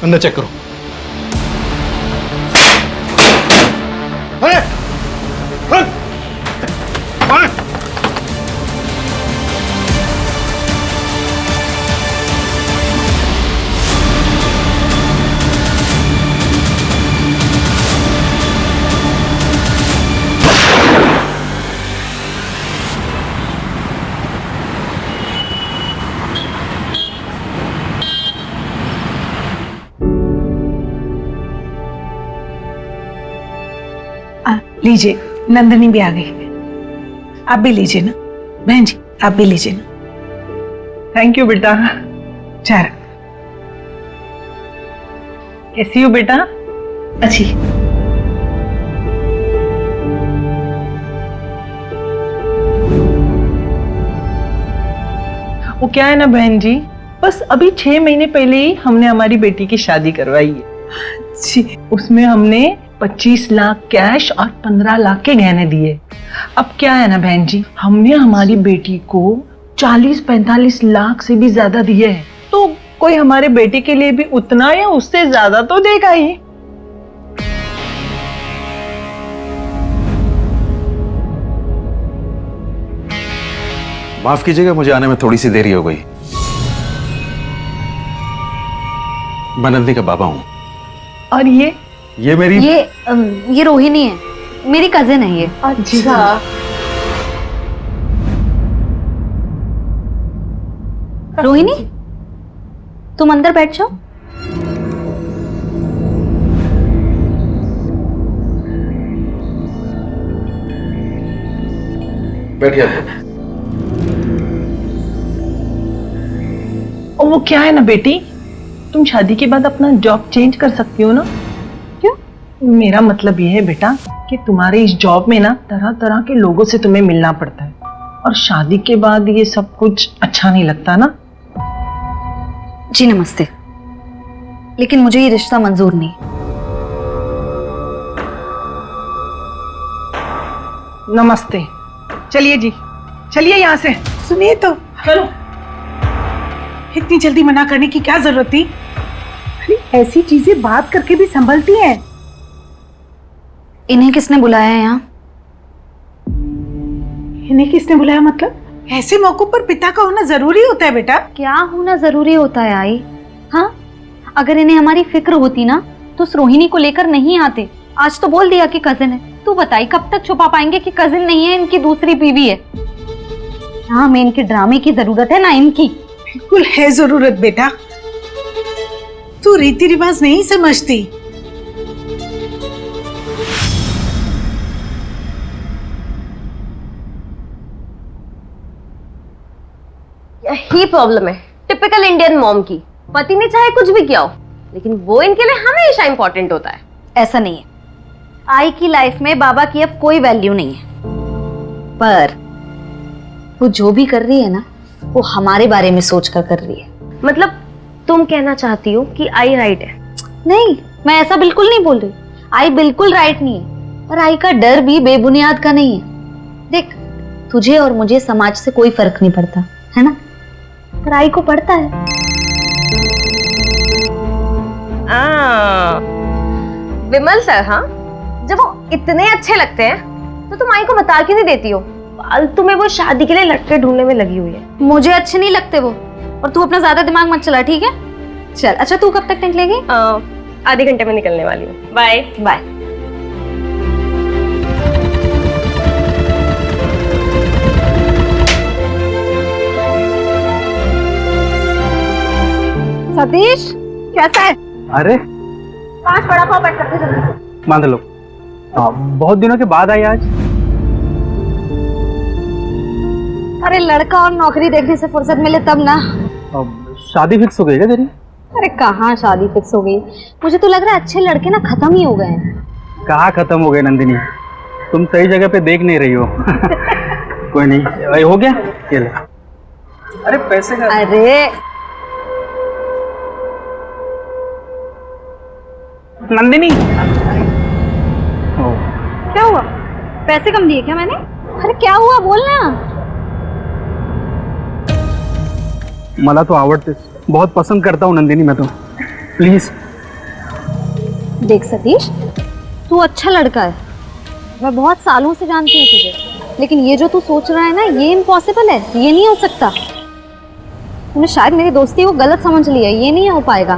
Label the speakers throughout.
Speaker 1: अंदर चेक करो। अरे!
Speaker 2: लीजिए, नंदिनी भी आ गई। आप भी लीजिए ना बहन जी, आप भी लीजिए ना।
Speaker 3: थैंक यू बेटा।
Speaker 2: चार
Speaker 3: कैसी हो बेटा?
Speaker 2: अच्छी।
Speaker 3: वो क्या है ना बहन जी, बस अभी 6 महीने पहले ही हमने हमारी बेटी की शादी करवाई है
Speaker 2: जी।
Speaker 3: उसमें हमने 25 लाख कैश और 15 लाख के गहने दिए। अब क्या है ना बहन जी, हमने हमारी बेटी को 40-45 लाख से भी ज्यादा दिए हैं, तो कोई हमारे बेटे के लिए भी उतना या उससे ज्यादा तो देगा ही।
Speaker 1: माफ कीजिएगा, मुझे आने में थोड़ी सी देरी हो गई। मैं नंदिनी का बाबा हूं।
Speaker 3: और
Speaker 1: ये मेरी
Speaker 4: ये रोहिणी है, मेरी कजिन है ये।
Speaker 3: अच्छा।
Speaker 4: रोहिणी, तुम अंदर बैठ जाओ।
Speaker 1: बैठिए।
Speaker 3: और वो क्या है ना बेटी, तुम शादी के बाद अपना जॉब चेंज कर सकती हो ना।
Speaker 4: क्यों?
Speaker 3: मेरा मतलब ये है बेटा कि तुम्हारे इस जॉब में ना तरह तरह के लोगों से तुम्हें मिलना पड़ता है, और शादी के बाद ये सब कुछ अच्छा नहीं लगता ना।
Speaker 4: जी नमस्ते, लेकिन मुझे ये रिश्ता मंजूर नहीं।
Speaker 3: नमस्ते। चलिए जी, चलिए यहाँ से।
Speaker 2: सुनिए तो,
Speaker 3: चलो।
Speaker 2: इतनी जल्दी मना करने की क्या जरूरत थी? अरे ऐसी चीजें बात करके भी संभलती हैं।
Speaker 4: इन्हें किसने बुलाया है यहाँ?
Speaker 2: इन्हें किसने बुलाया मतलब? ऐसे मौकों पर पिता का होना जरूरी होता है बेटा।
Speaker 4: क्या होना जरूरी होता है आई? हाँ, अगर इन्हें हमारी फिक्र होती ना तो उस रोहिणी को लेकर नहीं आते। आज तो बोल दिया कि कजिन है। तू बताई कब तक छुपा पाएंगे कि कजिन नहीं है, इनकी दूसरी बीवी है। ना हमें इनके ड्रामे की जरूरत है ना इनकी।
Speaker 2: बिल्कुल है जरूरत बेटा, तू रीति रिवाज नहीं समझती।
Speaker 5: यही प्रॉब्लम है टिपिकल इंडियन मॉम की। पति ने चाहे कुछ भी किया हो, लेकिन वो इनके लिए हमेशा इंपॉर्टेंट होता है।
Speaker 4: ऐसा नहीं है, आई की लाइफ में बाबा की अब कोई वैल्यू नहीं है। पर वो जो भी कर रही है ना, वो हमारे बारे में सोचकर कर रही है।
Speaker 5: मतलब तुम कहना चाहती हो कि आई राइट है?
Speaker 4: नहीं, मैं ऐसा बिल्कुल नहीं बोल रही। आई बिल्कुल राइट नहीं है, पर आई का डर भी बेबुनियाद का नहीं है। देख, तुझे और मुझे समाज से कोई फर्क नहीं पड़ता है ना, पर आई को पड़ता है।
Speaker 5: विमल सर, हाँ, जब वो इतने अच्छे लगते हैं तो तुम आई को बता क्यों नहीं देती हो? फालतू में वो शादी के लिए लड़के ढूंढने में लगी हुई है।
Speaker 4: मुझे अच्छे नहीं लगते वो, और तू अपना ज्यादा दिमाग मत चला, ठीक है? चल, अच्छा तू कब तक निकलेगी?
Speaker 5: आधे घंटे में निकलने वाली हूँ। Bye
Speaker 4: bye. सतीश, कैसा है?
Speaker 6: अरे
Speaker 4: 5 बड़ा पाव पैक कर दे जल्दी से।
Speaker 6: मान लो। बहुत दिनों के बाद आई आज।
Speaker 4: अरे लड़का और नौकरी देखने से फुर्सत मिले तब ना।
Speaker 6: शादी फिक्स हो गई क्या तेरी?
Speaker 4: अरे कहाँ शादी फिक्स हो गई, मुझे तो लग रहा है अच्छे लड़के ना खत्म ही हो गए हैं।
Speaker 6: कहाँ खत्म हो गए नंदिनी, तुम सही जगह पे देख नहीं रही हो। कोई नहीं, हो गया ये ले। अरे पैसे का।
Speaker 4: अरे
Speaker 6: नंदिनी,
Speaker 4: क्या हुआ? पैसे कम दिए क्या मैंने? अरे क्या हुआ, बोलना।
Speaker 6: मला तो आवडतेस, बहुत पसंद करता हूँ नंदिनी मैं तो। प्लीज
Speaker 4: देख सतीश, तू अच्छा लड़का है, मैं बहुत सालों से जानती हूँ तुझे, लेकिन ये जो तू सोच रहा है ना, ये इम्पॉसिबल है, ये नहीं हो सकता। तूने शायद मेरी दोस्ती को गलत समझ लिया, ये नहीं हो पाएगा।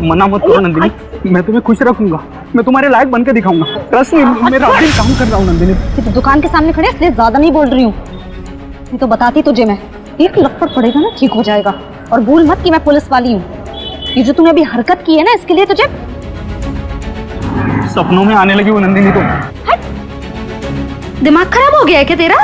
Speaker 6: मना मत करो नंदिनी, मैं तुम्हें खुश रखूंगा, मैं तुम्हारे लायक बनकर दिखाऊंगा। ट्रस्ट मी, मैं रात दिन काम कर रहा हूँ नंदिनी।
Speaker 4: कि तू दुकान के सामने खड़े इसलिए ज्यादा नहीं बोल रही हूँ, नहीं तो बताती तुझे मैं। एक लपड़ पड़ेगा ना, ठीक हो जाएगा। और भूल मत कि मैं पुलिस वाली हूँ। ये जो तूने अभी हरकत की है ना, इसके लिए तुझे
Speaker 6: सपनों में आने लगी वो नंदिनी तो।
Speaker 4: दिमाग खराब हो गया है क्या तेरा?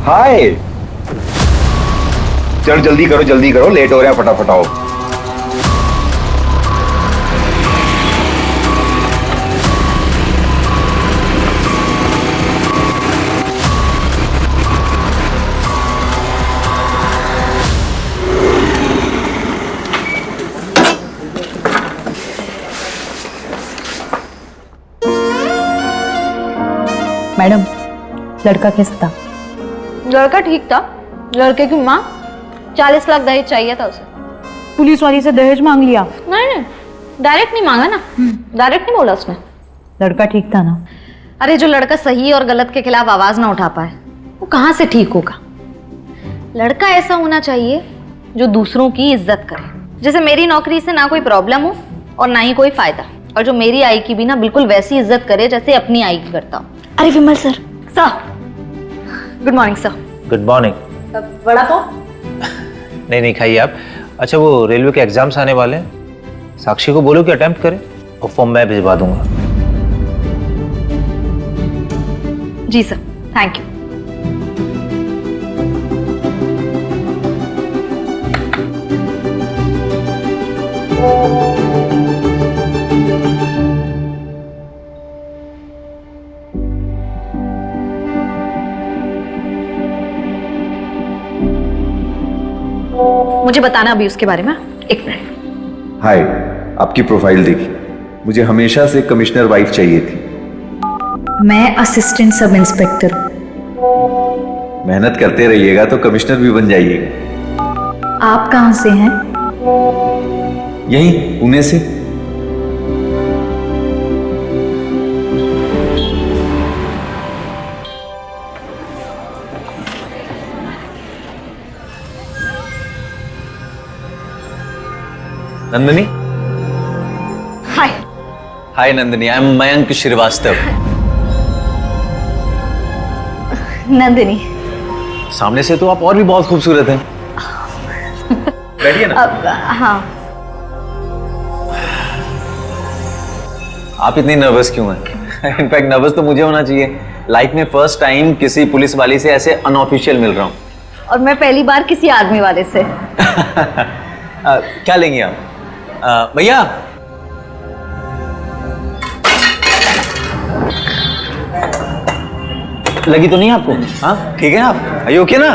Speaker 7: हाय, चल जल्दी करो, लेट हो रहा है, फटाफट आओ।
Speaker 4: मैडम, लड़का कैसा था? लड़का ठीक था। लड़के की माँ 40 लाख दहेज चाहिए था उसे।
Speaker 2: पुलिस वाली से दहेज मांग लिया?
Speaker 4: नहीं, डायरेक्ट नहीं मांगा ना, डायरेक्ट नहीं बोला उसने।
Speaker 2: लड़का ठीक था ना?
Speaker 4: अरे जो लड़का सही और गलत के खिलाफ आवाज ना उठा पाए, वो कहाँ से ठीक होगा? लड़का ऐसा होना चाहिए जो दूसरों की इज्जत करे। जैसे मेरी नौकरी से ना कोई प्रॉब्लम हो और ना ही कोई फायदा, और जो मेरी आई की भी ना बिल्कुल वैसी इज्जत करे जैसे अपनी आई की करता हो। अरे Vimal sir, good morning sir.
Speaker 8: Good morning.
Speaker 4: Vada pav?
Speaker 8: नहीं खाइए आप। अच्छा, वो रेलवे के एग्जाम्स आने वाले हैं, साक्षी को बोलो कि अटेम्प्ट करे, और फॉर्म मैं भिजवा दूंगा।
Speaker 4: जी सर, थैंक यू। मुझे बताना अभी उसके बारे में, एक मिनट।
Speaker 7: हाय, आपकी प्रोफाइल देखी, मुझे हमेशा से कमिश्नर वाइफ चाहिए थी।
Speaker 9: मैं असिस्टेंट सब इंस्पेक्टर।
Speaker 7: मेहनत करते रहिएगा तो कमिश्नर भी बन जाइएगा।
Speaker 9: आप कहाँ से हैं?
Speaker 7: यहीं पुणे से।
Speaker 1: नंदिनी।
Speaker 4: हाय।
Speaker 1: हाय नंदिनी, आई एम मयंक श्रीवास्तव।
Speaker 4: नंदिनी।
Speaker 1: सामने से तो आप और भी बहुत खूबसूरत हैं। बैठिए ना।
Speaker 4: हाँ।
Speaker 1: आप इतनी नर्वस क्यों हैं? इनफैक्ट नर्वस तो मुझे होना चाहिए। लाइफ में फर्स्ट टाइम किसी पुलिस वाली से ऐसे अनऑफिशियल मिल रहा हूँ।
Speaker 4: और मैं पहली बार किसी आदमी वाले से।
Speaker 1: क्या लेंगे आप? भैया। लगी तो नहीं आपको? हाँ ठीक है आप? आर यू ओके ना?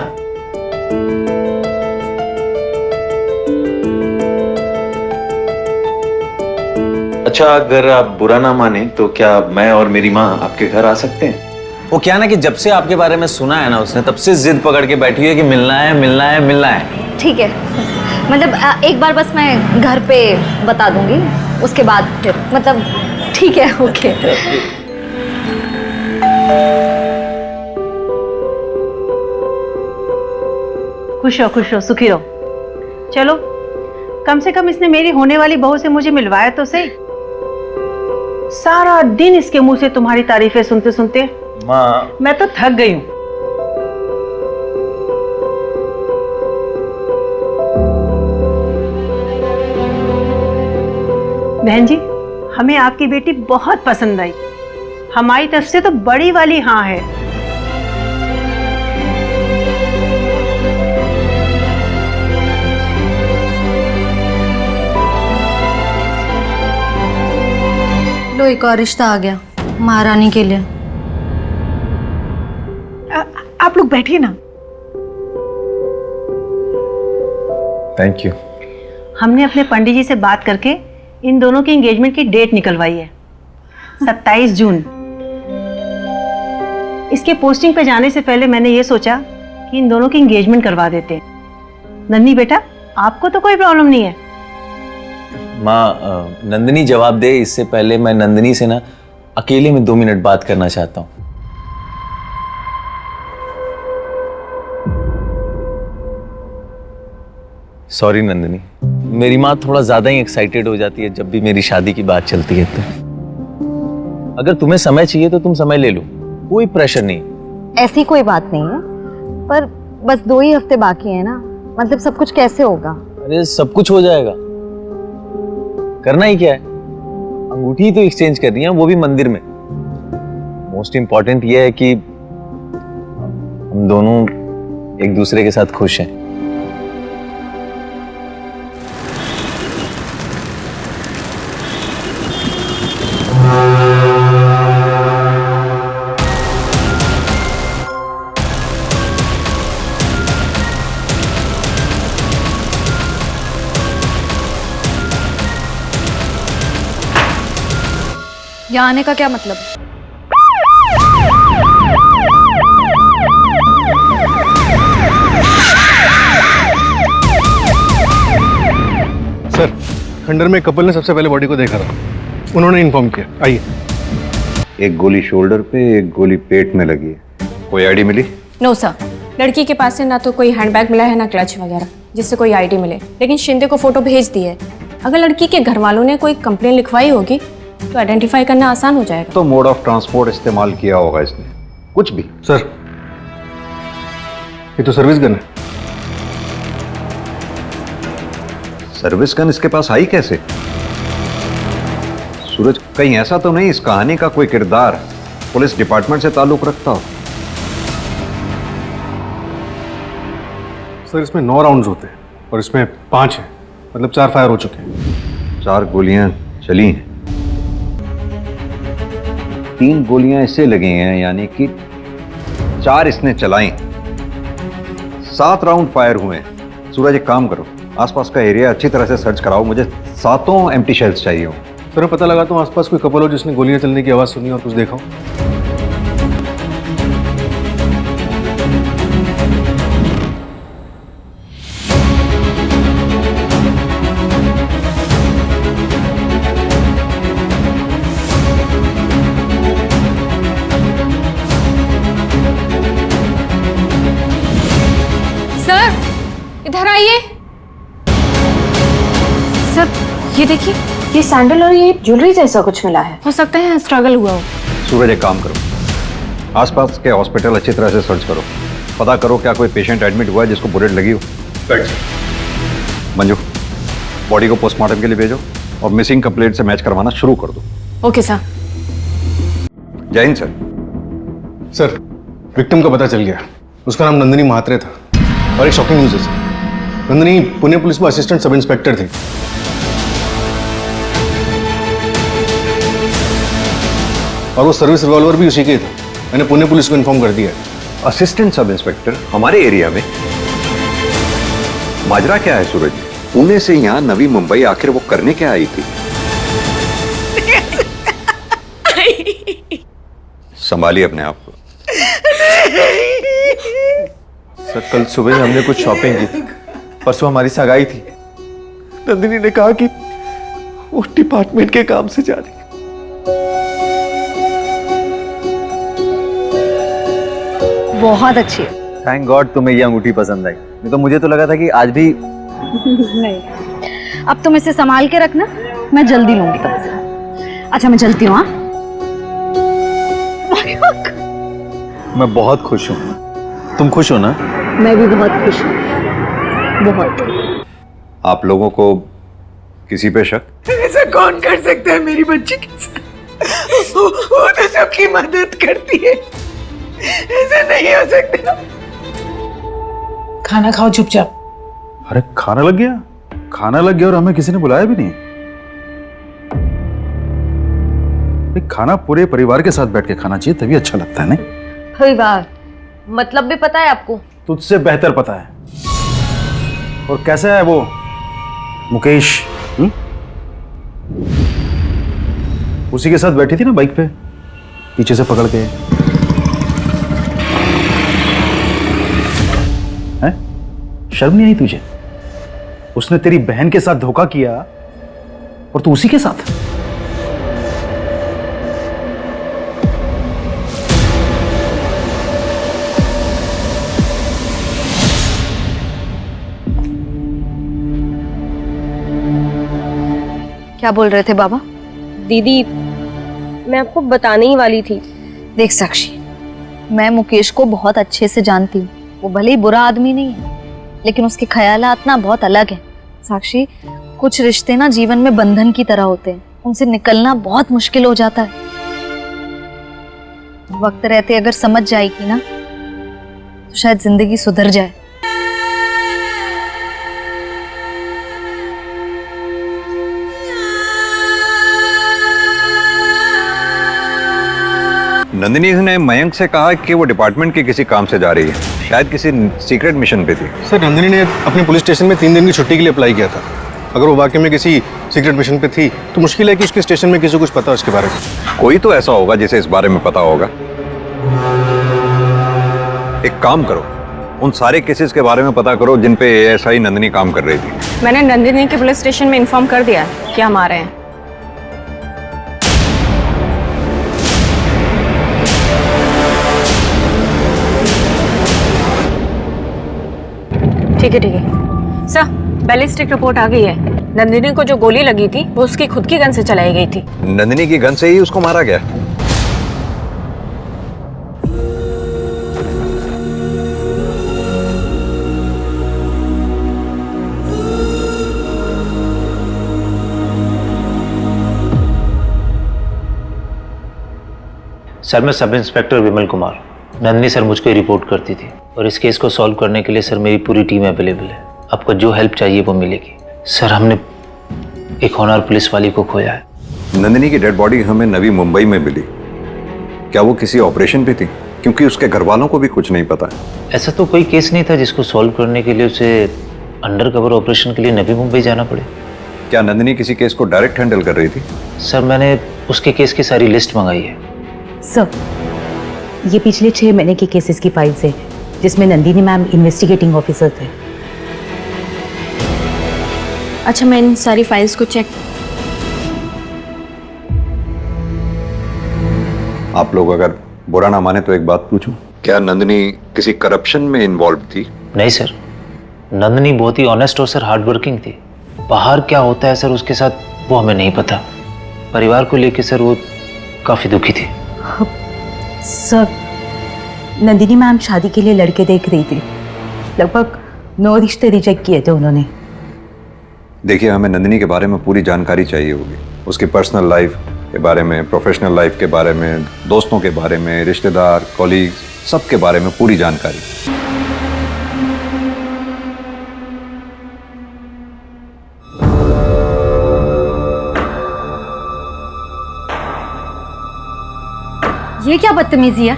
Speaker 7: अच्छा, अगर आप बुरा ना माने तो क्या मैं और मेरी माँ आपके घर आ सकते हैं?
Speaker 1: वो क्या ना कि जब से आपके बारे में सुना है ना उसने, तब से जिद पकड़ के बैठी है कि मिलना है मिलना है मिलना है।
Speaker 4: ठीक है, मतलब एक बार बस मैं घर पे बता दूंगी, उसके बाद फिर मतलब ठीक है, ओके।
Speaker 2: खुश हो सुखी रहो। चलो, कम से कम इसने मेरी होने वाली बहू से मुझे मिलवाया तो सही। सारा दिन इसके मुंह से तुम्हारी तारीफें सुनते सुनते
Speaker 1: माँ,
Speaker 2: मैं तो थक गई हूँ। बहन जी, हमें आपकी बेटी बहुत पसंद आई। हमारी तरफ से तो बड़ी वाली हाँ है।
Speaker 9: लो, एक और रिश्ता आ गया महारानी के लिए।
Speaker 2: आप लोग बैठिए ना।
Speaker 7: Thank you.
Speaker 2: हमने अपने पंडित जी से बात करके
Speaker 10: इन दोनों की एंगेजमेंट की डेट निकलवाई है 27 जून। इसके पोस्टिंग पे जाने से पहले मैंने ये सोचा कि इन दोनों की एंगेजमेंट करवा देते हैं। नन्ही बेटा, आपको तो कोई प्रॉब्लम नहीं है?
Speaker 1: माँ, नंदिनी जवाब दे इससे पहले मैं नंदिनी से ना अकेले में 2 मिनट बात करना चाहता हूँ। सॉरी नंदिनी, मेरी माँ थोड़ा ज्यादा ही एक्साइटेड हो जाती है जब भी मेरी शादी की बात चलती है। तो अगर तुम्हें समय चाहिए तो तुम समय ले लो, कोई प्रेशर नहीं।
Speaker 4: ऐसी कोई बात नहीं है, पर बस 2 ही हफ्ते बाकी है ना, मतलब सब कुछ कैसे होगा?
Speaker 1: अरे सब कुछ हो जाएगा, करना ही क्या है, अंगूठी तो एक्सचेंज कर रही है, वो भी मंदिर में। मोस्ट इंपॉर्टेंट ये है कि हम दोनों एक दूसरे के साथ खुश हैं।
Speaker 9: यहाँ आने का क्या मतलब?
Speaker 11: सर, खंडर में कपल ने सबसे पहले बॉडी को देखा था, उन्होंने इन्फॉर्म किया। आइए।
Speaker 7: एक गोली शोल्डर पे, एक गोली पेट में लगी है। कोई आईडी मिली?
Speaker 5: नो सर, लड़की के पास से ना तो कोई हैंडबैग मिला है ना क्लच वगैरह जिससे कोई आईडी मिले, लेकिन शिंदे को फोटो भेज दी है। अगर लड़की के घर वालों ने कोई कंप्लेन लिखवाई होगी तो आइडेंटिफाई करना आसान हो जाएगा।
Speaker 7: तो मोड ऑफ ट्रांसपोर्ट इस्तेमाल किया होगा इसने, कुछ भी।
Speaker 11: सर, ये तो सर्विस गन है।
Speaker 7: सर्विस गन इसके पास आई कैसे? सूरज, कहीं ऐसा तो नहीं इस कहानी का कोई किरदार पुलिस डिपार्टमेंट से ताल्लुक रखता हो?
Speaker 11: सर, इसमें 9 राउंड्स होते हैं और इसमें 5 हैं, मतलब 4 फायर हो चुके हैं।
Speaker 7: 4 गोलियां चली हैं, 3 गोलियां इससे लगी हैं, यानी कि 4 इसने चलाई। 7 राउंड फायर हुए हैं। सूरज, एक काम करो, आसपास का एरिया अच्छी तरह से सर्च कराओ, मुझे 7 एम्प्टी शेल्स चाहिए हो।
Speaker 11: सर, मैं पता लगाता हूँ आसपास कोई कपल हो जिसने गोलियां चलने की आवाज सुनी और कुछ देखा हो।
Speaker 5: सर, इधर आइए। सर, ये देखिए, ये सैंडल और ये ज्वेलरी जैसा कुछ मिला है, हो सकता है स्ट्रगल हुआ हो।
Speaker 7: सूरज, एक काम करो, आसपास के हॉस्पिटल अच्छी तरह से सर्च करो, पता करो क्या कोई पेशेंट एडमिट हुआ है जिसको बुलेट लगी हो। मंजू, बॉडी को पोस्टमार्टम के लिए भेजो और मिसिंग कंप्लेंट से मैच करवाना शुरू कर दो।
Speaker 5: Okay sir.
Speaker 7: जय हिंद सर।
Speaker 11: सर, विक्टिम का पता चल गया, उसका नाम नंदिनी महात्रे था। और एक शॉकिंग न्यूज़ है सर, नंदिनी पुणे पुलिस में असिस्टेंट सब इंस्पेक्टर थी। और वो सर्विस रिवॉल्वर भी उसी के था। मैंने पुणे पुलिस को इन्फॉर्म कर दिया।
Speaker 7: असिस्टेंट सब इंस्पेक्टर हमारे एरिया में? माजरा क्या है सूरज? पुणे से यहाँ नवी मुंबई आखिर वो करने क्या आई थी? संभालिए अपने आप को।
Speaker 12: सर, कल सुबह हमने कुछ शॉपिंग की थी, परसों हमारी सगाई थी। नंदिनी ने कहा कि वो डिपार्टमेंट के काम से जा रही है।
Speaker 4: बहुत अच्छी है।
Speaker 1: थैंक गॉड तुम्हें ये अंगूठी पसंद आई, नहीं तो मुझे तो लगा था कि आज भी
Speaker 4: नहीं, अब तुम इसे संभाल के रखना, मैं जल्दी लूंगी तुमसे। अच्छा, मैं चलती हूँ। हाँ,
Speaker 1: मैं बहुत खुश हूँ। तुम खुश हो ना?
Speaker 4: मैं भी बहुत खुश हूँ, बहुत।
Speaker 7: आप लोगों को किसी पे शक?
Speaker 2: ऐसा कौन कर सकता है मेरी बच्ची के साथ? वो तो सबकी मदद करती है, ऐसा नहीं हो सकता। खाना खाओ चुपचाप।
Speaker 12: अरे खाना लग गया? खाना लग गया और हमें किसी ने बुलाया भी नहीं। खाना पूरे परिवार के साथ बैठ के खाना चाहिए, तभी अच्छा लगता है। नहीं
Speaker 5: परिवार मतलब भी पता है आपको?
Speaker 12: तुझसे बेहतर पता है। और कैसा है वो मुकेश?
Speaker 7: उसी के साथ बैठी थी ना बाइक पे, पीछे से पकड़ के। हैं? शर्म नहीं आई तुझे? उसने तेरी बहन के साथ धोखा किया और तू उसी के साथ।
Speaker 4: क्या बोल रहे थे बाबा?
Speaker 13: दीदी, मैं आपको बताने ही वाली थी।
Speaker 4: देख साक्षी, मैं मुकेश को बहुत अच्छे से जानती हूँ। वो भले ही बुरा आदमी नहीं है, लेकिन उसके ख्यालात ना बहुत अलग हैं। साक्षी, कुछ रिश्ते ना जीवन में बंधन की तरह होते हैं, उनसे निकलना बहुत मुश्किल हो जाता है। वक्त रहते अगर समझ जाएगी ना तो शायद जिंदगी सुधर जाए।
Speaker 7: नंदिनी ने मयंक से कहा कि वो डिपार्टमेंट के किसी काम से जा रही है, शायद किसी सीक्रेट मिशन पे थी।
Speaker 11: सर, नंदिनी ने अपने पुलिस स्टेशन में 3 दिन की छुट्टी के लिए अप्लाई किया था। अगर वो वाकई में किसी सीक्रेट मिशन पे थी तो मुश्किल है कि उसके स्टेशन में किसी को कुछ पता उसके बारे में।
Speaker 7: कोई तो ऐसा होगा जिसे इस बारे में पता होगा। एक काम करो, उन सारे केसेस के बारे में पता करो जिन पे एएसआई नंदिनी काम कर रही थी।
Speaker 5: मैंने नंदिनी के पुलिस स्टेशन में इन्फॉर्म कर दिया कि हम आ रहे हैं। ठीक है सर, बैलिस्टिक रिपोर्ट आ गई है। नंदिनी को जो गोली लगी थी वो उसकी खुद की गन से चलाई गई थी।
Speaker 7: नंदिनी की गन से ही उसको मारा गया।
Speaker 8: सर, मैं sub inspector Vimal Kumar. Nandini sir मुझको रिपोर्ट करती थी और इस केस को सॉल्व करने के लिए सर मेरी पूरी टीम अवेलेबल है। आपको जो हेल्प चाहिए वो मिलेगी। सर, हमने एक होनहार पुलिस वाली को खोया है।
Speaker 7: नंदिनी की डेड बॉडी हमें नवी मुंबई में मिली। क्या वो किसी ऑपरेशन पे थी? क्योंकि उसके घर वालों को भी कुछ नहीं पता।
Speaker 8: ऐसा तो कोई केस नहीं था जिसको सॉल्व करने के लिए उसे अंडरकवर ऑपरेशन के लिए नवी मुंबई जाना पड़े।
Speaker 7: क्या नंदिनी किसी केस को डायरेक्ट हैंडल कर रही थी?
Speaker 8: सर, मैंने उसके केस की सारी लिस्ट मंगाई है।
Speaker 14: सर, ये पिछले 6 महीने के केसेस की फाइल्स है जिसमें नंदिनी मैम इन्वेस्टिगेटिंग ऑफिसर थे।
Speaker 5: अच्छा, मैं इन सारी फाइल्स को चेक।
Speaker 7: आप लोग अगर बुरा ना माने तो एक बात पूछूं, क्या नंदिनी किसी करप्शन में इन्वॉल्व थी?
Speaker 8: नहीं सर, नंदिनी बहुत ही ऑनेस्ट और सर हार्ड वर्किंग थी। बाहर क्या होता है सर उसके साथ वो हमें नहीं पता। परिवार को लेके सर वो काफी दुखी थी।
Speaker 14: सर, नंदिनी मैम शादी के लिए लड़के देख रही थी। लगभग 9 रिश्ते रिजेक्ट किए थे उन्होंने।
Speaker 7: देखिए, हमें नंदिनी के बारे में पूरी जानकारी चाहिए होगी। उसकी पर्सनल लाइफ के बारे में, प्रोफेशनल लाइफ के बारे में, दोस्तों के बारे में, रिश्तेदार, कॉलीग्स, सब के बारे में पूरी जानकारी।
Speaker 4: ये क्या बदतमीजी है?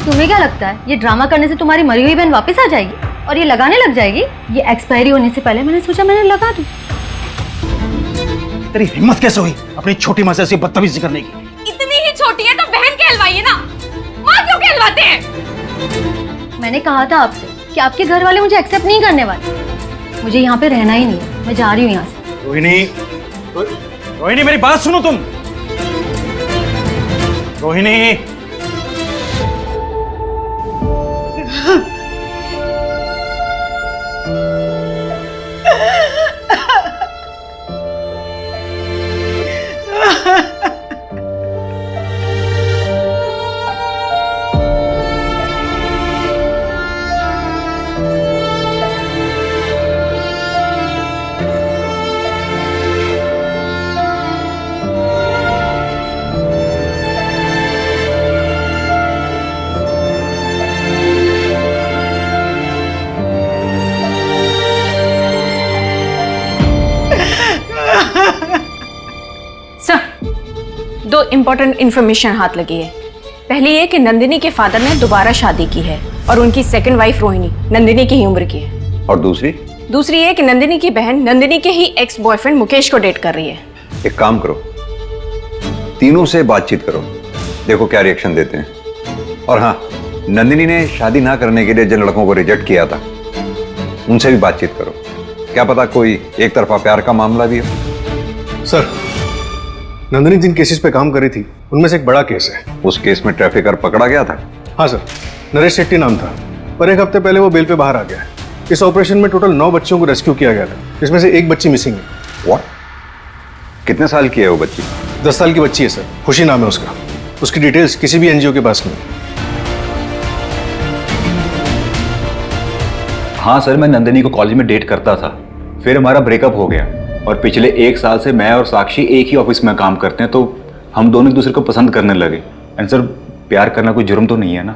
Speaker 4: तुम्हें क्या लगता है ये ड्रामा करने से तुम्हारी मरी हुई बहन वापस आ जाएगी और ये लगाने लग जाएगी? ये एक्सपायरी होने से पहले मैंने सोचा मैंने लगा दूं।
Speaker 6: तेरी हिम्मत कैसे हुई अपनी छोटी माँ से ऐसी बदतमीजी करने की?
Speaker 4: इतनी ही छोटी है तो बहन कहलवाइए ना, माँ क्यों कहलवाते हैं? मैंने कहा था आपसे कि आपके घर वाले मुझे एक्सेप्ट नहीं करने वाले। मुझे यहाँ पे रहना ही नहीं है, मैं जा रही हूँ यहाँ से।
Speaker 6: रोहिणी, मेरी बात सुनो तुम। रोहिणी,
Speaker 5: दो इम्पोर्टेंट इन्फॉर्मेशन हाथ लगी है। पहली ये कि नंदिनी के फादर ने दोबारा शादी की है और उनकी सेकंड वाइफ रोहिणी नंदिनी की ही उम्र की है।
Speaker 7: और दूसरी
Speaker 5: ये कि नंदिनी की बहन नंदिनी के ही एक्स बॉयफ्रेंड मुकेश को डेट कर रही है।
Speaker 7: एक काम करो, तीनों से बातचीत करो, देखो क्या रिएक्शन देते हैं। और हाँ, नंदिनी ने शादी ना करने के लिए जिन लड़कों को रिजेक्ट किया था उनसे भी बातचीत करो, क्या पता कोई एक तरफा प्यार का मामला भी हो।
Speaker 11: सर, नंदिनी जिन केसेस पे काम करी थी उनमें से एक बड़ा केस है।
Speaker 7: उस केस में ट्रैफिकर पकड़ा गया था?
Speaker 11: हाँ सर, नरेश शेट्टी नाम था, पर एक हफ्ते पहले वो बेल पे बाहर आ गया है। इस ऑपरेशन में टोटल 9 बच्चों को रेस्क्यू किया गया था, जिसमें से एक बच्ची मिसिंग है।
Speaker 7: व्हाट? कितने साल की है वो बच्ची?
Speaker 11: 10 साल की बच्ची है सर, खुशी नाम है उसका। उसकी डिटेल्स किसी भी एनजीओ के पास नहीं।
Speaker 6: हाँ सर, मैं नंदिनी को कॉलेज में डेट करता था, फिर हमारा ब्रेकअप हो गया और पिछले 1 साल से मैं और साक्षी एक ही ऑफिस में काम करते हैं, तो हम दोनों एक दूसरे को पसंद करने लगे। एंड सर, प्यार करना कोई जुर्म तो नहीं है ना?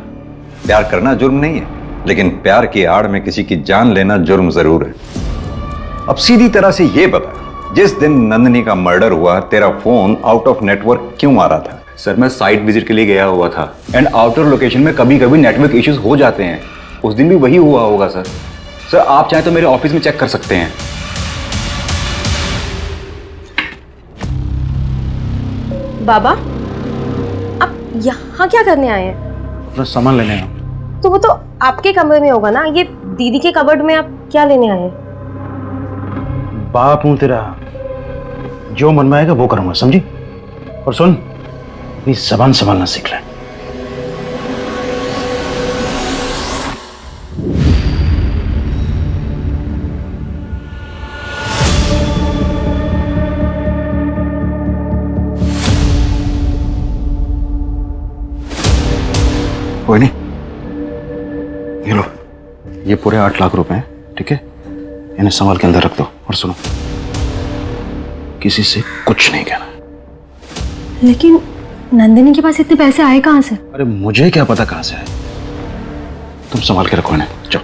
Speaker 7: प्यार करना जुर्म नहीं है, लेकिन प्यार की आड़ में किसी की जान लेना जुर्म जरूर है। अब सीधी तरह से ये बता, जिस दिन नंदिनी का मर्डर हुआ तेरा फोन आउट ऑफ नेटवर्क क्यों आ रहा था?
Speaker 6: सर, मैं साइट विजिट के लिए गया हुआ था एंड आउटर लोकेशन में कभी कभी नेटवर्क इश्यूज हो जाते हैं। उस दिन भी वही हुआ होगा सर। सर, आप चाहें तो मेरे ऑफिस में चेक कर सकते हैं।
Speaker 13: बाबा, आप यहाँ क्या करने आए हैं?
Speaker 6: अपना सामान लेने आया।
Speaker 13: तो वो तो आपके कमरे में होगा ना, ये दीदी के कबर्ड में आप क्या लेने आए हैं?
Speaker 6: बाप हूं तेरा, जो मन में आएगा वो करूंगा, समझी? और सुन, अपनी जबान संभालना सीख ले। कोई नहीं, ये लो, ये पूरे 8 लाख रुपए हैं, ठीक है? इन्हें संभाल के अंदर रख दो। और सुनो, किसी से कुछ नहीं कहना।
Speaker 4: लेकिन नंदिनी के पास इतने पैसे आए कहाँ से?
Speaker 6: अरे मुझे क्या पता कहां से है, तुम संभाल के रखो इन्हें। जाओ।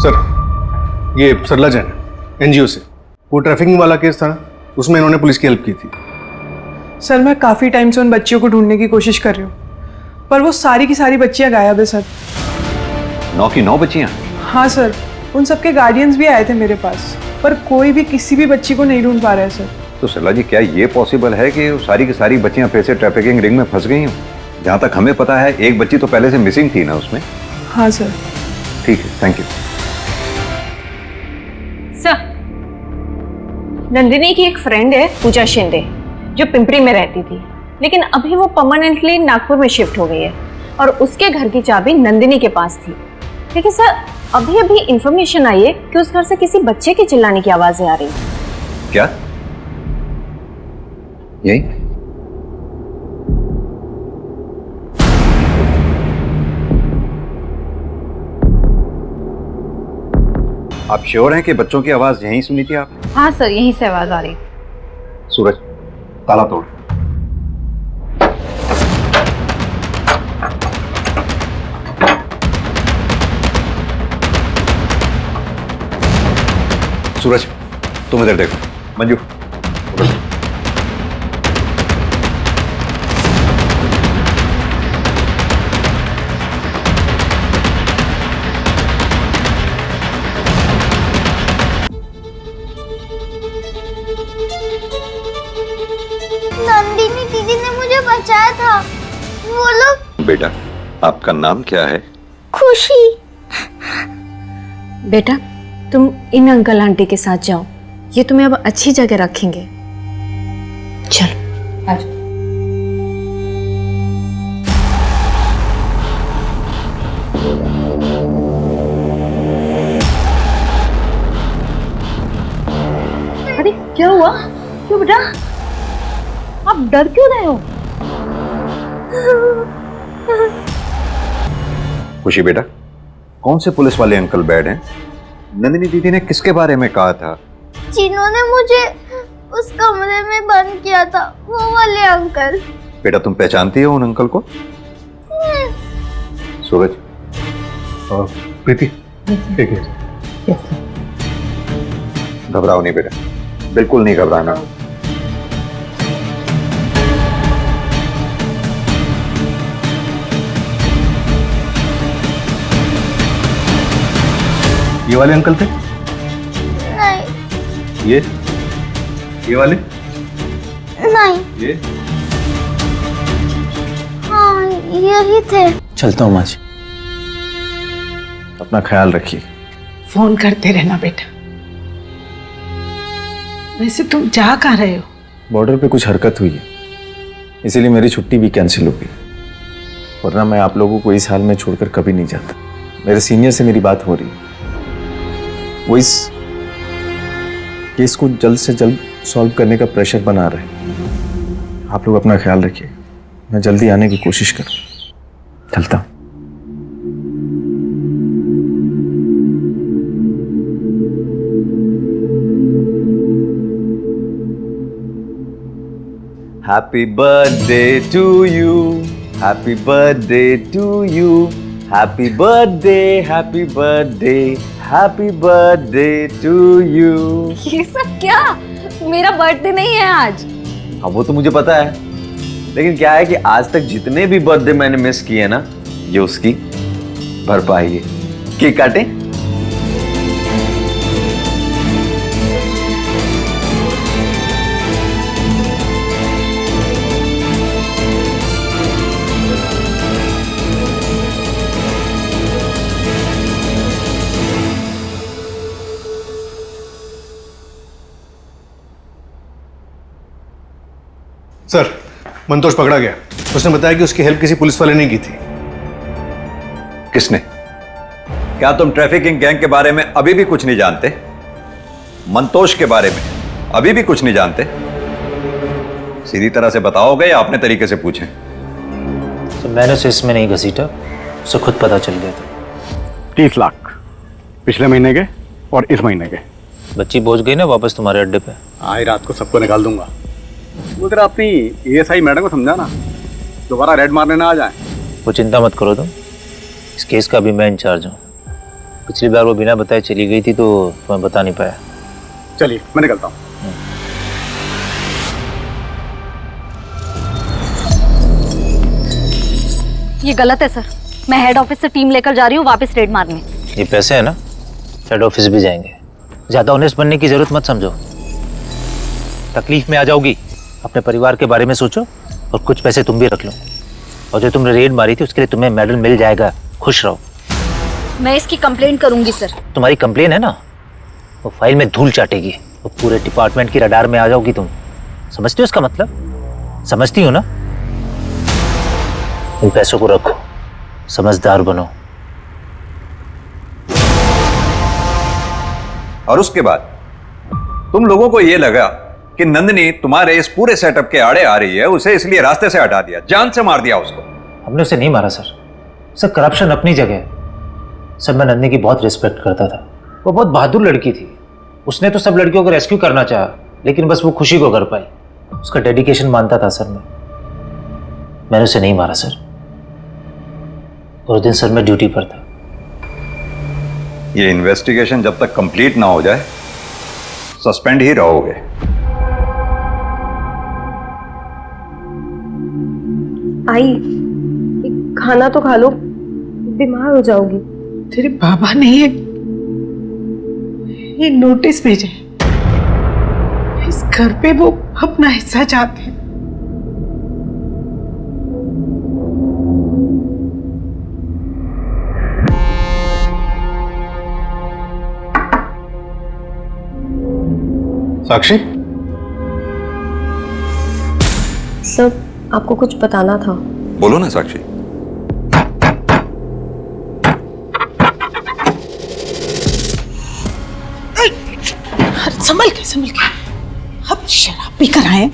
Speaker 11: सर, ये सरला जैन एनजीओ से, वो ट्रैफिकिंग वाला केस था ना, उसमें इन्होंने पुलिस की हेल्प की थी।
Speaker 2: सर, मैं काफ़ी टाइम से उन बच्चियों को ढूंढने की कोशिश कर रही हूँ, पर वो सारी की सारी बच्चियाँ गायब है सर।
Speaker 7: 9 की 9 बच्चियां?
Speaker 2: हाँ सर, उन सबके गार्डियंस भी आए थे मेरे पास, पर कोई भी किसी भी बच्ची को नहीं ढूंढ पा रहा है सर।
Speaker 7: तो सरला जी, क्या ये पॉसिबल है कि वो सारी की सारी बच्चियां फिर से ट्रैफिकिंग रिंग में फंस गई हों? जहां तक हमें पता है एक बच्ची तो पहले से मिसिंग थी ना उसमें।
Speaker 2: हाँ सर।
Speaker 7: ठीक है, थैंक यू
Speaker 5: सर, नंदिनी की एक फ्रेंड है पूजा शिंदे, जो पिंपरी में रहती थी, लेकिन अभी वो परमानेंटली नागपुर में शिफ्ट हो गई है और उसके घर की चाबी नंदिनी के पास थी। लेकिन सर, अभी अभी इंफॉर्मेशन आई है कि उस घर से किसी बच्चे के चिल्लाने की आवाजें आ रही हैं।
Speaker 7: क्या? यही? आप श्योर हैं कि बच्चों की आवाज यहीं सुनी थी आपने?
Speaker 4: हाँ सर, यहीं से आवाज आ रही।
Speaker 7: सूरज, ताला तोड़। सूरज, तुम इधर देखो। मंजू, उधर।
Speaker 15: नंदिनी दीदी ने मुझे बचाया था। वो लोग।
Speaker 7: बेटा, आपका नाम क्या है?
Speaker 15: खुशी।
Speaker 5: बेटा, तुम इन अंकल आंटी के साथ जाओ, ये तुम्हें अब अच्छी जगह रखेंगे। चलो आ जाओ।
Speaker 4: अरे क्या हुआ? क्यों बेटा, आप डर क्यों रहे हो?
Speaker 7: खुशी बेटा, कौन से पुलिस वाले अंकल बैड हैं? नंदिनी दीदी ने किसके बारे में कहा था?
Speaker 15: जिन्होंने मुझे उस कमरे में बंद किया था, वो वाले अंकल।
Speaker 7: बेटा, तुम पहचानती हो उन अंकल को? सूरज
Speaker 11: और प्रीति, ठीक है।
Speaker 7: घबराओ नहीं बेटा, बिल्कुल नहीं घबराना।
Speaker 11: ये वाले अंकल थे?
Speaker 15: नहीं,
Speaker 6: ये वाले?
Speaker 15: नहीं,
Speaker 6: ये?
Speaker 15: हाँ यही थे।
Speaker 8: चलता हूँ माँ जी।
Speaker 12: अपना ख्याल रखिए।
Speaker 3: फोन करते रहना बेटा। वैसे तुम जा कहाँ रहे हो?
Speaker 12: बॉर्डर पे कुछ हरकत हुई है, इसीलिए मेरी छुट्टी भी कैंसिल हो गई। वरना मैं आप लोगों को इस हाल में छोड़कर कभी नहीं जाता। मेरे सीनियर से मेरी बात हो रही है, वो इस केस को जल्द से जल्द सॉल्व करने का प्रेशर बना रहे हैं। आप लोग अपना ख्याल रखिए, मैं जल्दी आने की कोशिश करूँ। चलता हूँ।
Speaker 1: Happy birthday to you. Happy birthday to you. Happy birthday, happy birthday, happy birthday to you.
Speaker 4: ये सब क्या? मेरा बर्थडे नहीं है आज।
Speaker 1: हाँ वो तो मुझे पता है, लेकिन क्या है कि आज तक जितने भी बर्थडे मैंने मिस किए ना, ये उसकी भरपाई है। केक काटे?
Speaker 11: सर, मंतोष पकड़ा गया। उसने बताया कि उसकी हेल्प किसी पुलिस वाले ने की थी।
Speaker 7: किसने? क्या तुम ट्रैफिकिंग गैंग के बारे में अभी भी कुछ नहीं जानते? मंतोष के बारे में अभी भी कुछ नहीं जानते? सीधी तरह से बताओगे या अपने तरीके से पूछें?
Speaker 8: तो मैंने उसे इसमें नहीं घसीटा, उसे खुद पता चल गया था।
Speaker 11: 30 लाख पिछले महीने के और इस महीने के।
Speaker 8: बच्ची पहुंच गई ना वापस तुम्हारे अड्डे पे?
Speaker 11: आज रात को सबको निकाल दूंगा। उधर अपनी एएसआई मैडम को समझाना, दोबारा रेड मारने ना आ जाए।
Speaker 8: वो चिंता मत करो तुम, इस केस का भी मैं इंचार्ज हूँ। पिछली बार वो बिना बताए चली गई थी तो तुम्हें बता नहीं पाया।
Speaker 11: चलिए मैं निकलता हूँ।
Speaker 4: ये गलत है सर। मैं हेड ऑफिस से टीम लेकर जा रही हूँ वापस रेड मारने।
Speaker 8: ये पैसे है ना, हेड ऑफिस भी जाएंगे। ज्यादा ऑनेस्ट बनने की जरूरत मत समझो, तकलीफ में आ जाओगी। अपने परिवार के बारे में सोचो और कुछ पैसे तुम भी रख लो। और जो तुमने रेड मारी थी उसके लिए तुम्हें मेडल मिल जाएगा, खुश रहो।
Speaker 4: मैं इसकी कंप्लेंट करूंगी सर।
Speaker 8: तुम्हारी कंप्लेन है ना, वो फाइल में धूल चाटेगी, वो पूरे डिपार्टमेंट की रडार में आ जाओगी तुम। समझते हो इसका मतलब? समझती हो ना? इन पैसों को रखो, समझदार बनो।
Speaker 7: और उसके बाद तुम लोगों को यह लगा कि नंदिनी तुम्हारे इस पूरे सेटअप के आड़े आ रही है, उसे इसलिए रास्ते से हटा दिया, जान से मार दिया उसको।
Speaker 8: हमने उसे नहीं मारा सर, सर करप्शन अपनी जगह है। सर मैं नंदिनी की बहुत रिस्पेक्ट करता था, वो बहुत बहादुर लड़की थी। उसने तो सब लड़कियों को रेस्क्यू करना चाहा, लेकिन बस वो खुशी को कर पाई। उसका डेडिकेशन मानता था सर मैंने उसे नहीं मारा सर। उस दिन सर मैं ड्यूटी पर था।
Speaker 7: ये इन्वेस्टिगेशन जब तक कंप्लीट ना हो जाए सस्पेंड ही रहोगे।
Speaker 13: आई, खाना तो खा लो, बीमार हो जाओगी।
Speaker 3: तेरे बाबा ने ये नोटिस भेजे, इस घर पे वो अपना हिस्सा चाहते हैं।
Speaker 11: साक्षी,
Speaker 13: सब आपको कुछ बताना था।
Speaker 7: बोलो ना साक्षी।
Speaker 3: संभल के अब शराब पी कर आए।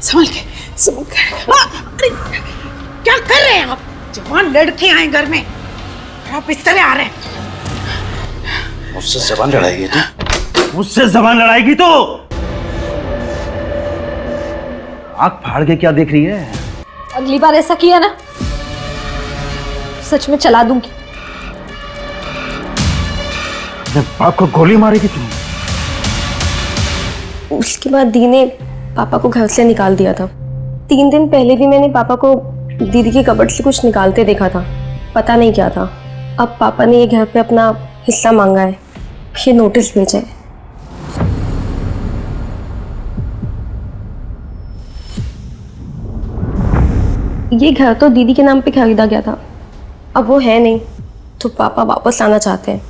Speaker 3: संभल के अरे क्या कर रहे हैं आप? जवान लड़के आए घर में और आप इस तरह आ रहे हैं।
Speaker 12: मुझसे जबान लड़ाएगी तू?
Speaker 16: मुझसे जबान लड़ाएगी तो आंख फाड़ के क्या देख रही है?
Speaker 4: अगली बार ऐसा किया ना सच में चला दूंगी।
Speaker 16: अपने बाप को गोली मारेगी तुम?
Speaker 13: उसके बाद दी ने पापा को घर से निकाल दिया था। 3 दिन पहले भी मैंने पापा को दीदी के कबर्ड से कुछ निकालते देखा था, पता नहीं क्या था। अब पापा ने ये घर पे अपना हिस्सा मांगा है, ये नोटिस भेजा है। ये घर तो दीदी के नाम पे खरीदा गया था, अब वो है नहीं, तो पापा वापस लाना चाहते हैं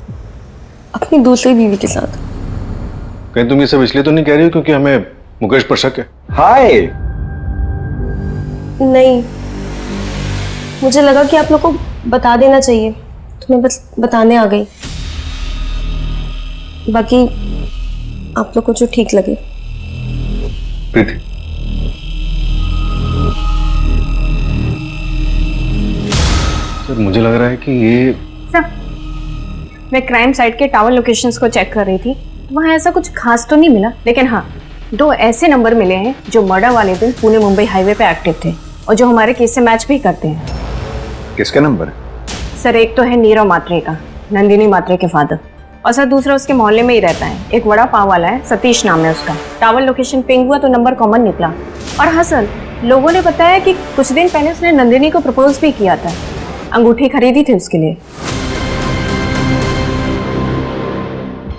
Speaker 13: अपनी दूसरी बीवी के साथ।
Speaker 11: कहीं तुम ये सब इसलिए तो नहीं कह रही हो क्योंकि हमें मुकेश पर शक है?
Speaker 6: हाय।
Speaker 13: नहीं, मुझे लगा कि आप लोग को बता देना चाहिए, तो मैं बस बताने आ गई। बाकी आप लोग को जो ठीक लगे।
Speaker 11: प्रीति, सर मुझे लग रहा है कि ये
Speaker 5: सर, मैं क्राइम साइट के टावर लोकेशंस को चेक कर रही थी, वहाँ ऐसा कुछ खास तो नहीं मिला, लेकिन हाँ 2 ऐसे नंबर मिले हैं जो मर्डर वाले दिन पुणे मुंबई हाईवे पे एक्टिव थे और जो हमारे केस से मैच भी करते हैं।
Speaker 7: किसका नंबर?
Speaker 5: सर एक तो है नीरव मात्रे का, नंदिनी मात्रे के फादर, और सर दूसरा उसके मोहल्ले में ही रहता है, एक वड़ा पाव वाला है, सतीश नाम है उसका। टावर लोकेशन पिंग हुआ तो नंबर कॉमन निकला। और हाँ सर, लोगों ने बताया कि कुछ दिन पहले उसने नंदिनी को प्रपोज भी किया था, अंगूठी खरीदी थी उसके लिए।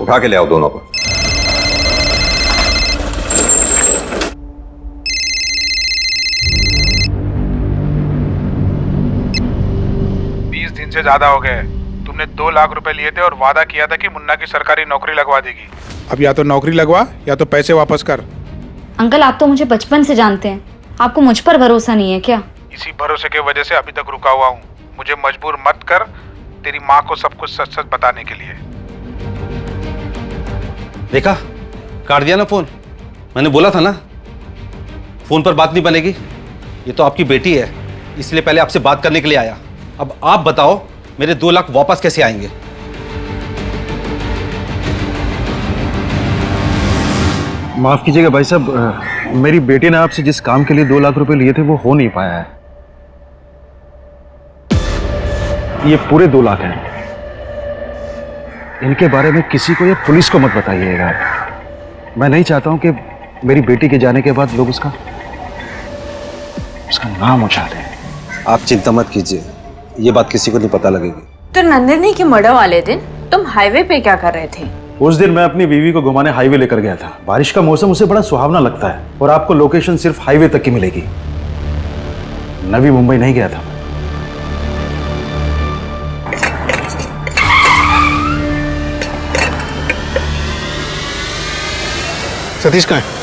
Speaker 7: उठा के ले आओ दोनों को।
Speaker 17: से ज्यादा हो गए। तुमने 2 लाख रुपए लिए थे और वादा किया था कि मुन्ना की सरकारी नौकरी लगवा देगी। अब या तो नौकरी लगवा या तो पैसे वापस कर।
Speaker 4: अंकल आप तो मुझे बचपन से जानते हैं, आपको मुझ पर भरोसा नहीं है क्या?
Speaker 17: इसी भरोसे के वजह से अभी तक रुका हुआ हूँ। मुझे मजबूर मत कर तेरी माँ को सब कुछ सच सच बताने के लिए।
Speaker 18: देखा, काट दिया ना फोन। मैंने बोला था ना फोन पर बात नहीं बनेगी। ये तो आपकी बेटी है, इसलिए पहले आपसे बात करने के लिए आया। अब आप बताओ मेरे 2 लाख वापस कैसे आएंगे?
Speaker 11: माफ कीजिएगा भाई साहब, मेरी बेटी ने आपसे जिस काम के लिए 2 लाख रुपए लिए थे वो हो नहीं पाया है। ये पूरे 2 लाख हैं। इनके बारे में किसी को या पुलिस को मत बताइएगा। मैं नहीं चाहता हूं कि मेरी बेटी के जाने के बाद लोग उसका नाम उछालें।
Speaker 18: आप चिंता मत कीजिए, ये बात किसी को नहीं पता लगेगी।
Speaker 5: तो नंदिनी के मर्डर वाले दिन तुम हाईवे पे क्या कर रहे थे?
Speaker 11: उस दिन मैं अपनी बीवी को घुमाने हाईवे लेकर गया था। बारिश का मौसम उसे बड़ा सुहावना लगता है और आपको लोकेशन सिर्फ हाईवे तक की मिलेगी। नवी मुंबई नहीं गया था। सतीश कहाँ है?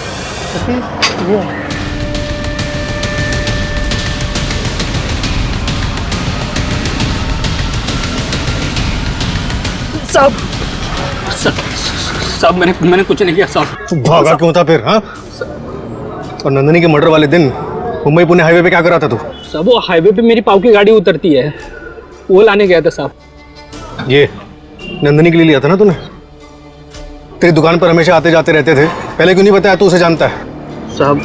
Speaker 19: साहब मैंने कुछ नहीं किया साहब।
Speaker 11: भागा क्यों था फिर? हाँ, और नंदिनी के मर्डर वाले दिन मुंबई पुणे हाईवे पे क्या कर रहा था तू?
Speaker 19: साहब वो हाईवे पे मेरी पाव की गाड़ी उतरती है, वो लाने गया था साहब।
Speaker 11: ये नंदिनी के लिए लिया था ना तूने? तेरी दुकान पर हमेशा आते जाते रहते थे, पहले क्यों नहीं बताया? तू उसे जानता है।
Speaker 19: साहब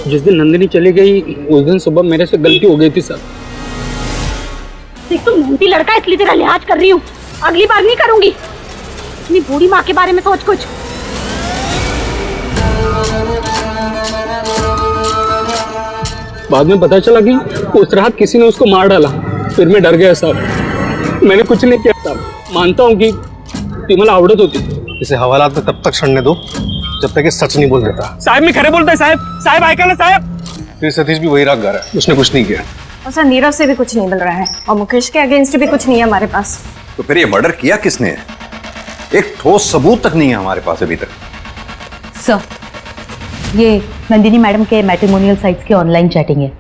Speaker 19: जिस दिन नंदिनी चली गई उस दिन सुबह मेरे से गलती हो गई थी साहब।
Speaker 20: देख तू मोटी लड़का, इसलिए तेरा लिहाज कर रही हूँ, अगली बार नहीं करूंगी। अपनी बूढ़ी माँ के बारे में सोच कुछ।
Speaker 19: बाद में पता चला कि उस रात किसी ने उसको मार डाला, फिर मैं डर गया साहब। मैंने कुछ नहीं किया साहब, मानता हूँ कि मला आवड़त होती।
Speaker 11: इसे हवालात में तब तक सड़ने दो जब तक ये सच नहीं बोल देता।
Speaker 19: साहब मैं खरे बोलता है साहब, साहब आएगा ना साहब।
Speaker 11: फिर सतीश भी वही राग गा रहा है, उसने कुछ नहीं किया।
Speaker 5: और सर नीरव से भी कुछ नहीं मिल रहा है और मुकेश के अगेंस्ट भी कुछ नहीं है हमारे पास।
Speaker 7: तो फिर ये मर्डर किया किसने? एक ठोस सबूत तक नहीं है हमारे पास अभी तक।
Speaker 14: सर, ये नंदिनी मैडम के मैट्रिमोनियल साइट्स की ऑनलाइन चैटिंग है।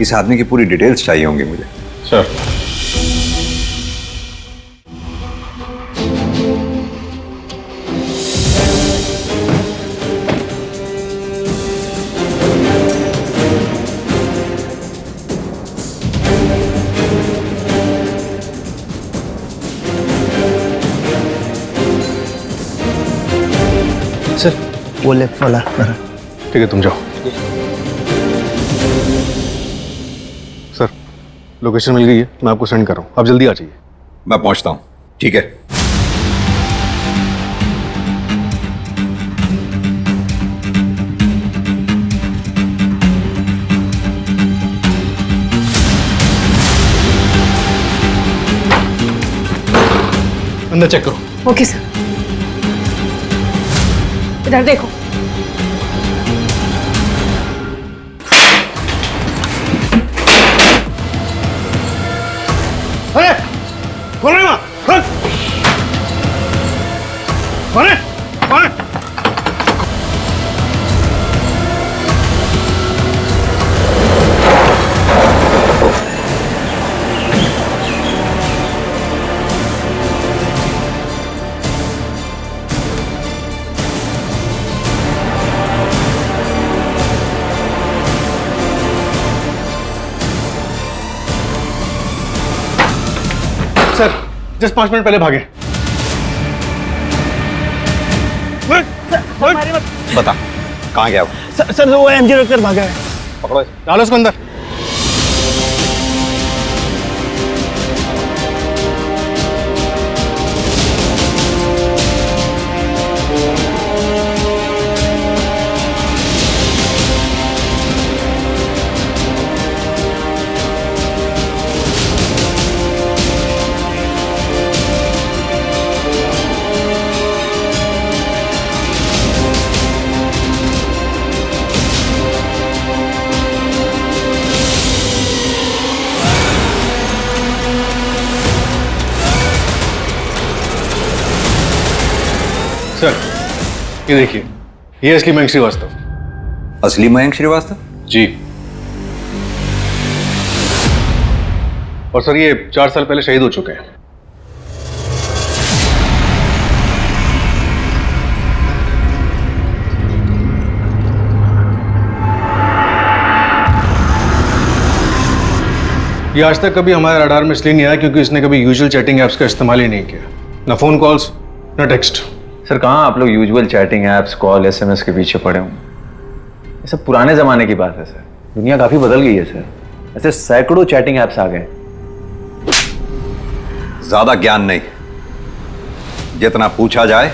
Speaker 7: इस आदमी की पूरी डिटेल्स चाहिए होंगी मुझे।
Speaker 11: सर
Speaker 2: सर वो लेफ्ट वाला।
Speaker 11: ठीक है तुम जाओ। सर लोकेशन मिल गई है, मैं आपको सेंड कर रहा हूँ, आप जल्दी आ जाइए।
Speaker 7: मैं पहुंचता हूँ। ठीक है।
Speaker 11: अंदर चेक करो।
Speaker 20: Okay sir. इधर देखो।
Speaker 11: अरे कौन है वहां? कौन? कौन है? कौन है? सर जस्ट 5 मिनट पहले भागे।
Speaker 7: बता कहाँ गया वो?
Speaker 11: सर वो एमजी रोड कर भागा है।
Speaker 7: पकड़ो
Speaker 11: डालो उसको अंदर। सर ये देखिए, ये असली मयंक श्रीवास्तव।
Speaker 7: असली मयंक श्रीवास्तव?
Speaker 11: जी। और सर ये 4 साल पहले शहीद हो चुके हैं। ये आज तक कभी हमारे रडार में इसलिए नहीं आया क्योंकि इसने कभी यूजुअल चैटिंग एप्स का इस्तेमाल ही नहीं किया, ना फोन कॉल्स ना टेक्स्ट।
Speaker 1: सर कहाँ आप लोग usual chatting apps, call, SMS के पीछे पड़े हों? ये सब पुराने ज़माने की बात है सर। दुनिया काफ़ी बदल गई है सर। ऐसे सैकड़ों चैटिंग ऐप्स आ गए।
Speaker 7: ज्यादा ज्ञान नहीं, जितना पूछा जाए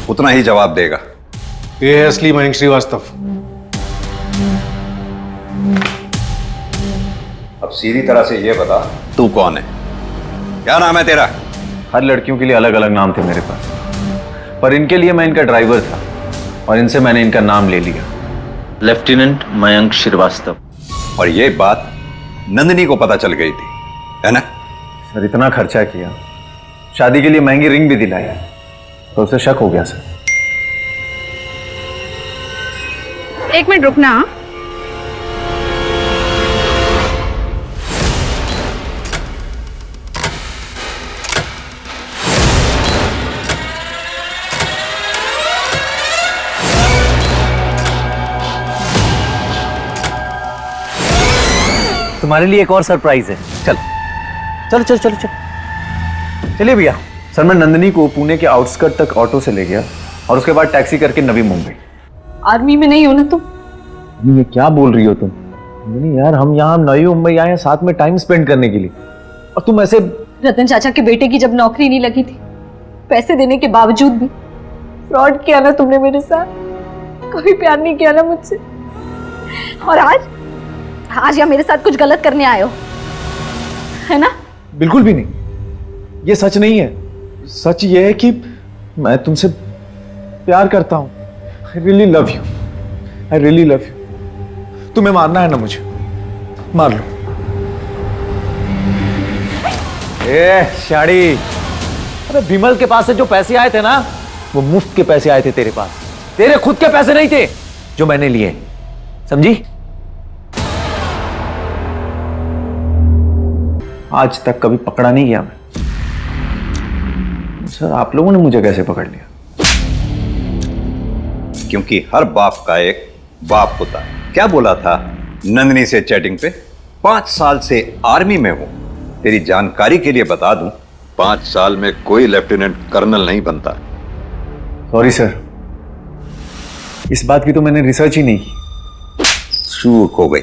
Speaker 7: उतना ही जवाब देगा।
Speaker 11: ये है असली मयंक श्रीवास्तव।
Speaker 7: अब सीधी तरह से ये बता, तू कौन है? क्या नाम है तेरा?
Speaker 1: हर लड़कियों के लिए अलग अलग नाम थे मेरे पास, पर इनके लिए मैं इनका ड्राइवर था और इनसे मैंने इनका नाम ले लिया, लेफ्टिनेंट मयंक श्रीवास्तव।
Speaker 7: और ये बात नंदिनी को पता चल गई थी, है ना?
Speaker 1: सर इतना खर्चा किया, शादी के लिए महंगी रिंग भी दिलाई, तो उसे शक हो गया सर।
Speaker 20: एक मिनट रुकना।
Speaker 1: तुम्हारे लिए एक और सरप्राइज है। चल चलो चलो चलो चलो चलिए भैया। सर मैं नंदिनी को पुणे के आउटस्कर्ट तक ऑटो से ले गया और उसके बाद टैक्सी करके नवी मुंबई।
Speaker 14: आर्मी में नहीं हो ना तुम?
Speaker 1: ये क्या बोल रही हो तुम? नहीं यार, हम यहाँ नवी मुंबई आए हैं साथ में टाइम स्पेंड करने के लिए, और तुम ऐसे।
Speaker 14: रतन चाचा के बेटे की जब नौकरी नहीं लगी थी, पैसे देने के बावजूद भी फ्रॉड किया ना तुमने मेरे साथ। कभी प्यार नहीं किया ना मुझसे, और आज या मेरे साथ कुछ गलत करने आए हो, है ना?
Speaker 1: बिल्कुल भी नहीं, ये सच नहीं है। सच ये है कि मैं तुमसे प्यार करता हूं। I really love you, I really love you. तुम्हें मारना है ना मुझे, मार लो। ए शाड़ी, अरे विमल के पास से जो पैसे आए थे ना, वो मुफ्त के पैसे आए थे तेरे पास। तेरे खुद के पैसे नहीं थे जो मैंने लिए, समझी? आज तक कभी पकड़ा नहीं गया मैं। सर आप लोगों ने मुझे कैसे पकड़ लिया?
Speaker 7: क्योंकि हर बाप का एक बाप होता है। क्या बोला था नंदिनी से चैटिंग पे? 5 साल से आर्मी में हूं। तेरी जानकारी के लिए बता दूं, 5 साल में कोई लेफ्टिनेंट कर्नल नहीं बनता।
Speaker 1: सॉरी सर, इस बात की तो मैंने रिसर्च ही नहीं की।
Speaker 7: चूक हो गई।